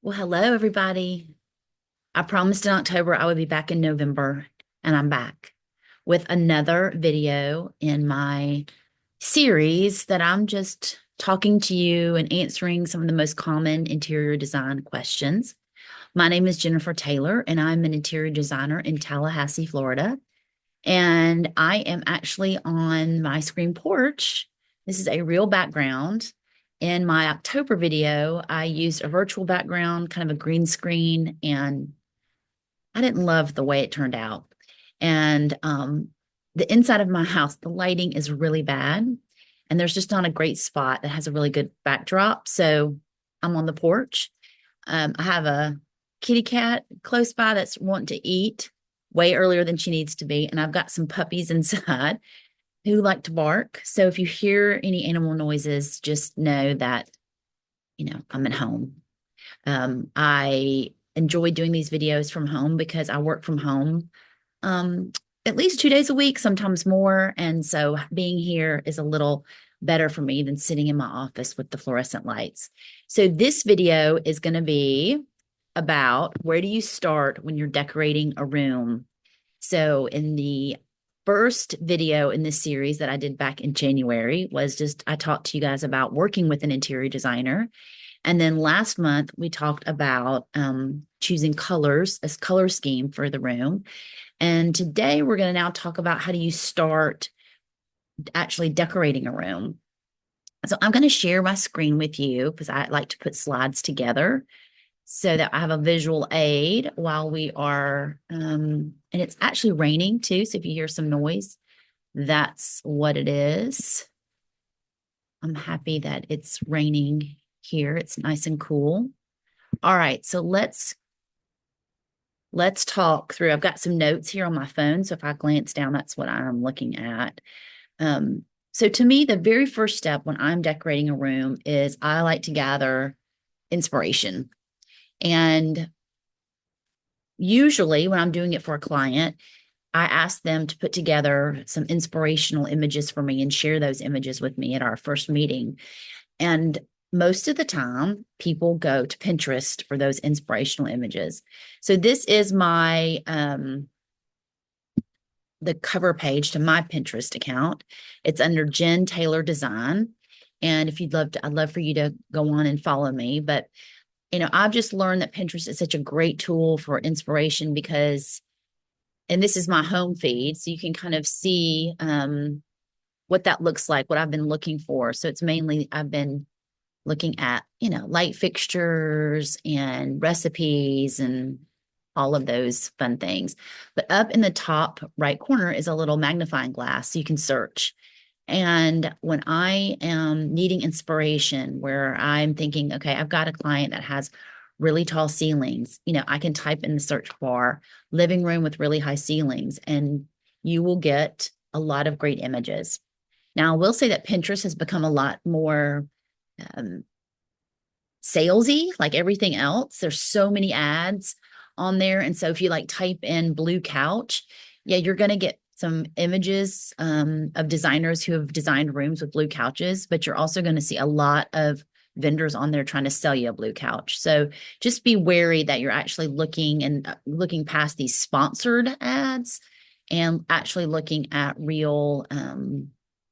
Well, hello, everybody. I promised in October I would be back in November, and I'm back with another video in my series that I'm just talking to you and answering some of the most common interior design questions. My name is Jennifer Taylor, and I'm an interior designer in Tallahassee, Florida. And I am actually on my screen porch. This is a real background. In my October video, I used a virtual background, kind of a green screen, and I didn't love the way it turned out. And the inside of my house, the lighting is really bad. And there's just not a great spot that has a really good backdrop. So I'm on the porch. I have a kitty cat close by that's wanting to eat way earlier than she needs to be. And I've got some puppies inside who like to bark. So if you hear any animal noises, just know that, I'm at home. I enjoy doing these videos from home because I work from home um, at least 2 days a week, sometimes more. And so being here is a little better for me than sitting in my office with the fluorescent lights. So this video is going to be about where do you start when you're decorating a room. So in the first video in this series that I did back in January was just I talked to you guys about working with an interior designer. And then last month we talked about choosing colors, as color scheme for the room. And today we're going to now talk about how do you start actually decorating a room. So I'm going to share my screen with you because I like to put slides together so that I have a visual aid while we are, and it's actually raining too. So if you hear some noise, that's what it is. I'm happy that it's raining here. It's nice and cool. All right, so let's talk through. I've got some notes here on my phone, so if I glance down, that's what I'm looking at. So to me, the very first step when I'm decorating a room is I like to gather inspiration. And usually when I'm doing it for a client, I ask them to put together some inspirational images for me and share those images with me at our first meeting. And most of the time, people go to Pinterest for those inspirational images. So this is my the cover page to my Pinterest account. It's under Jen Taylor Design. And if you'd love to, I'd love for you to go on and follow me. But, I've just learned that Pinterest is such a great tool for inspiration because, and this is my home feed, so you can kind of see what that looks like, what I've been looking for. So it's mainly, I've been looking at, light fixtures and recipes and all of those fun things. But up in the top right corner is a little magnifying glass so you can search. And when I am needing inspiration, where I'm thinking, okay, I've got a client that has really tall ceilings, I can type in the search bar living room with really high ceilings, and you will get a lot of great images. Now, I will say that Pinterest has become a lot more um, salesy, like everything else. There's so many ads on there. And so if you like type in blue couch, yeah, you're going to get some images of designers who have designed rooms with blue couches, but you're also going to see a lot of vendors on there trying to sell you a blue couch. So just be wary that you're actually looking and looking past these sponsored ads and actually looking at real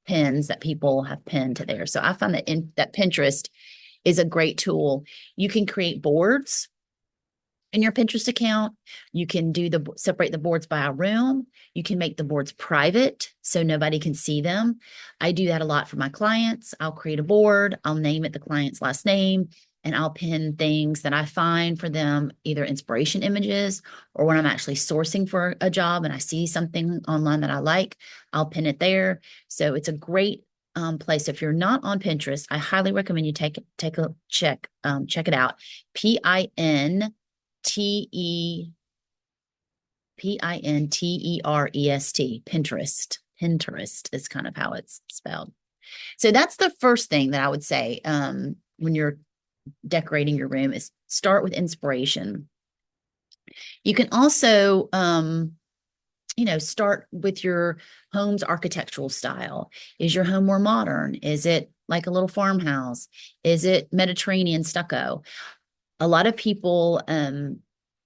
pins that people have pinned to there. So I found that that Pinterest is a great tool. You can create boards in your Pinterest account. You can separate the boards by a room. You can make the boards private so nobody can see them. I do that a lot for my clients. I'll create a board, I'll name it the client's last name, and I'll pin things that I find for them, either inspiration images or when I'm actually sourcing for a job and I see something online that I like, I'll pin it there. So it's a great place. If you're not on Pinterest, I highly recommend you take a check it out. Pinterest, Pinterest. Pinterest is kind of how it's spelled. So that's the first thing that I would say when you're decorating your room is start with inspiration. You can also start with your home's architectural style. Is your home more modern? Is it like a little farmhouse? Is it Mediterranean stucco? A lot of people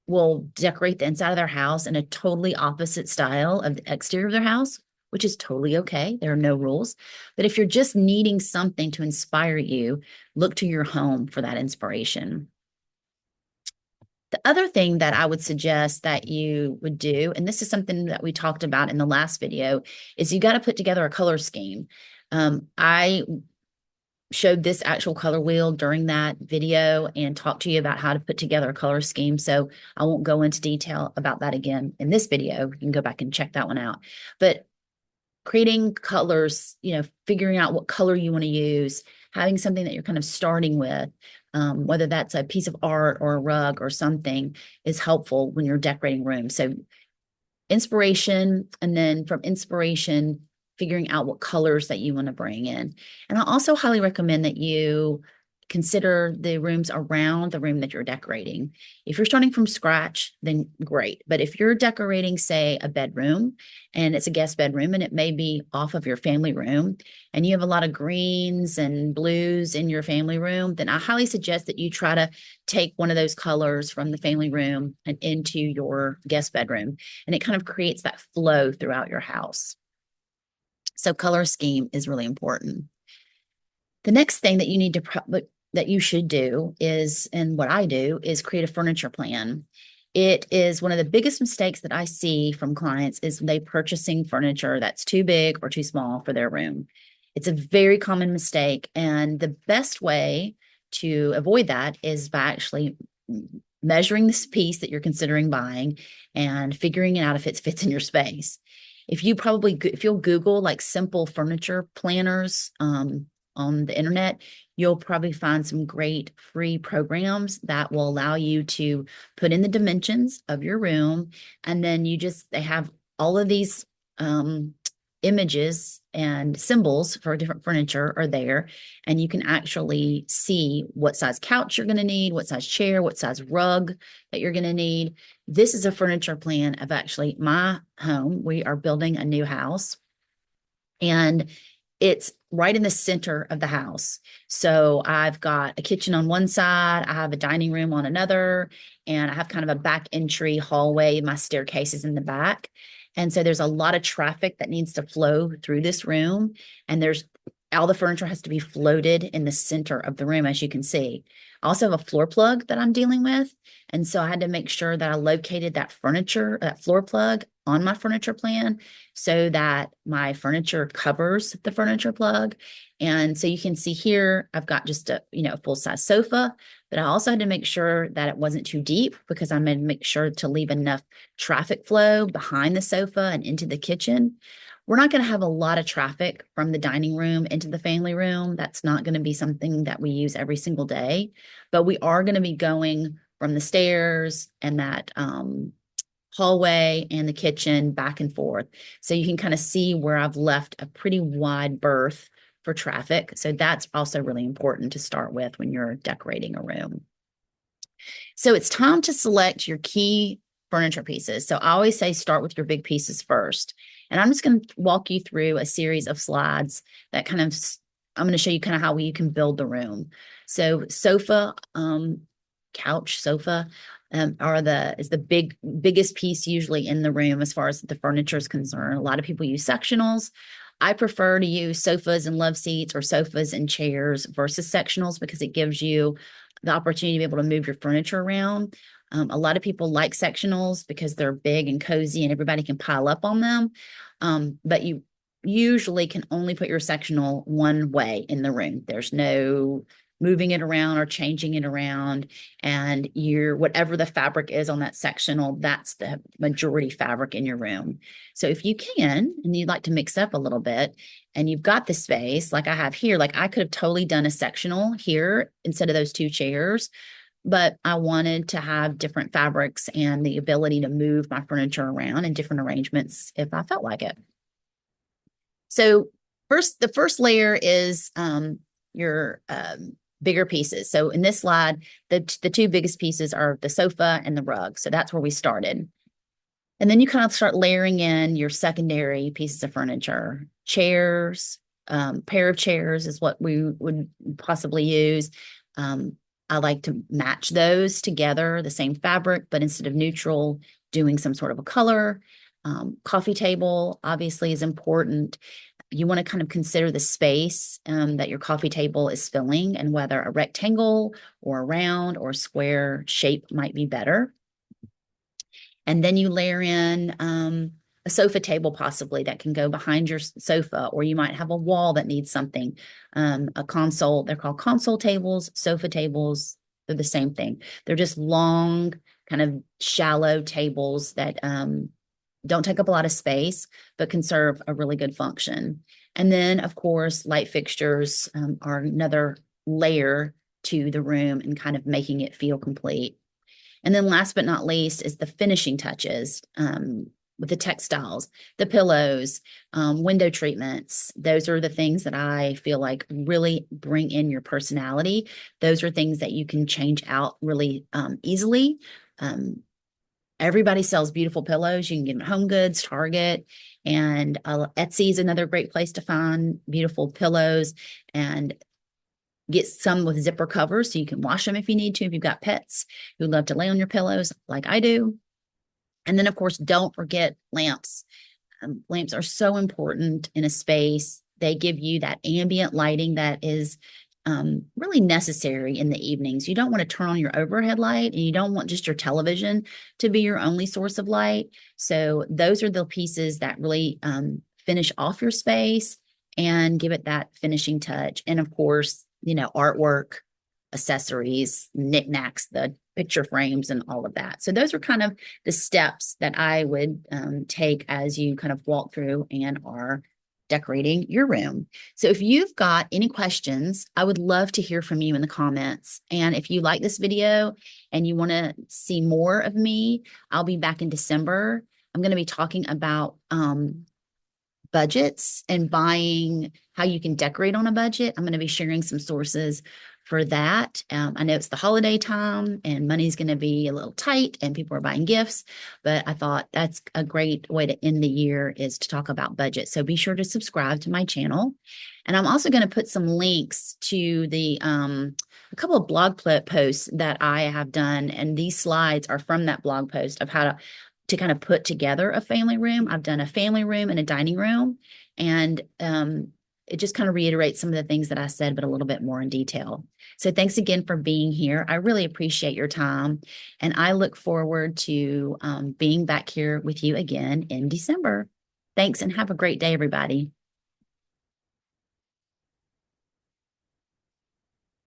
will decorate the inside of their house in a totally opposite style of the exterior of their house, which is totally okay. There are no rules. But if you're just needing something to inspire you, look to your home for that inspiration. The other thing that I would suggest that you would do, and this is something that we talked about in the last video, is you got to put together a color scheme. I showed this actual color wheel during that video and talked to you about how to put together a color scheme. So I won't go into detail about that again in this video. You can go back and check that one out. But creating colors, figuring out what color you want to use, having something that you're kind of starting with, whether that's a piece of art or a rug or something, is helpful when you're decorating rooms. So inspiration, and then from inspiration, figuring out what colors that you want to bring in. And I also highly recommend that you consider the rooms around the room that you're decorating. If you're starting from scratch, then great. But if you're decorating, say, a bedroom and it's a guest bedroom and it may be off of your family room and you have a lot of greens and blues in your family room, then I highly suggest that you try to take one of those colors from the family room and into your guest bedroom. And it kind of creates that flow throughout your house. So color scheme is really important. The next thing that you need to that you should do is, and what I do, is create a furniture plan. It is one of the biggest mistakes that I see from clients is they purchasing furniture that's too big or too small for their room. It's a very common mistake, and the best way to avoid that is by actually measuring this piece that you're considering buying and figuring it out if it fits in your space. If you'll Google like simple furniture planners on the internet, you'll probably find some great free programs that will allow you to put in the dimensions of your room. And then they have all of these images and symbols for different furniture are there. And you can actually see what size couch you're going to need, what size chair, what size rug that you're going to need. This is a furniture plan of actually my home. We are building a new house, and it's right in the center of the house. So I've got a kitchen on one side, I have a dining room on another, and I have kind of a back entry hallway. My staircase is in the back. And so there's a lot of traffic that needs to flow through this room. And all the furniture has to be floated in the center of the room, as you can see. I also have a floor plug that I'm dealing with. And so I had to make sure that I located that floor plug on my furniture plan so that my furniture covers the furniture plug. And so you can see here, I've got just a full-size sofa, but I also had to make sure that it wasn't too deep because I'm going to make sure to leave enough traffic flow behind the sofa and into the kitchen. We're not going to have a lot of traffic from the dining room into the family room. That's not going to be something that we use every single day, but we are going to be going from the stairs and that hallway and the kitchen back and forth. So you can kind of see where I've left a pretty wide berth for traffic. So that's also really important to start with when you're decorating a room. So it's time to select your key furniture pieces. So I always say start with your big pieces first. And I'm just going to walk you through a series of slides that I'm going to show you kind of how you can build the room. So sofa, couch, sofa, is the biggest piece usually in the room as far as the furniture is concerned. A lot of people use sectionals. I prefer to use sofas and love seats or sofas and chairs versus sectionals because it gives you the opportunity to be able to move your furniture around. A lot of people like sectionals because they're big and cozy and everybody can pile up on them. But you usually can only put your sectional one way in the room. There's no moving it around or changing it around. And whatever the fabric is on that sectional, that's the majority fabric in your room. So if you can, and you'd like to mix up a little bit, and you've got the space like I have here, like I could have totally done a sectional here instead of those two chairs, but I wanted to have different fabrics and the ability to move my furniture around in different arrangements if I felt like it. So the first layer is your bigger pieces. So in this slide, the two biggest pieces are the sofa and the rug. So that's where we started. And then you kind of start layering in your secondary pieces of furniture. Chairs, pair of chairs is what we would possibly use. I like to match those together, the same fabric, but instead of neutral, doing some sort of a color. Coffee table obviously is important. You want to kind of consider the space that your coffee table is filling and whether a rectangle or a round or square shape might be better. And then you layer in a sofa table possibly that can go behind your sofa, or you might have a wall that needs something. A console, they're called console tables, sofa tables, they're the same thing. They're just long, kind of shallow tables that don't take up a lot of space, but can serve a really good function. And then, of course, light fixtures are another layer to the room and kind of making it feel complete. And then last but not least is the finishing touches with the textiles, the pillows, window treatments. Those are the things that I feel like really bring in your personality. Those are things that you can change out really easily. Everybody sells beautiful pillows. You can get them at Home Goods, Target, and Etsy is another great place to find beautiful pillows. And get some with zipper covers so you can wash them if you need to, if you've got pets who love to lay on your pillows like I do. And then, of course, don't forget lamps. Lamps are so important in a space. They give you that ambient lighting that is really necessary in the evenings. You don't want to turn on your overhead light, and you don't want just your television to be your only source of light. So those are the pieces that really finish off your space and give it that finishing touch. And of course, artwork, accessories, knickknacks, the picture frames, and all of that. So those are kind of the steps that I would take as you kind of walk through and are decorating your room. So if you've got any questions, I would love to hear from you in the comments. And if you like this video and you want to see more of me, I'll be back in December. I'm going to be talking about budgets and buying, how you can decorate on a budget. I'm going to be sharing some sources for that. I know it's the holiday time and money's going to be a little tight and people are buying gifts, but I thought that's a great way to end the year is to talk about budget. So be sure to subscribe to my channel. And I'm also going to put some links to the a couple of blog posts that I have done. And these slides are from that blog post of how to kind of put together a family room. I've done a family room and a dining room, and it just kind of reiterates some of the things that I said, but a little bit more in detail. So thanks again for being here. I really appreciate your time, and I look forward to being back here with you again in December. Thanks, and have a great day, everybody.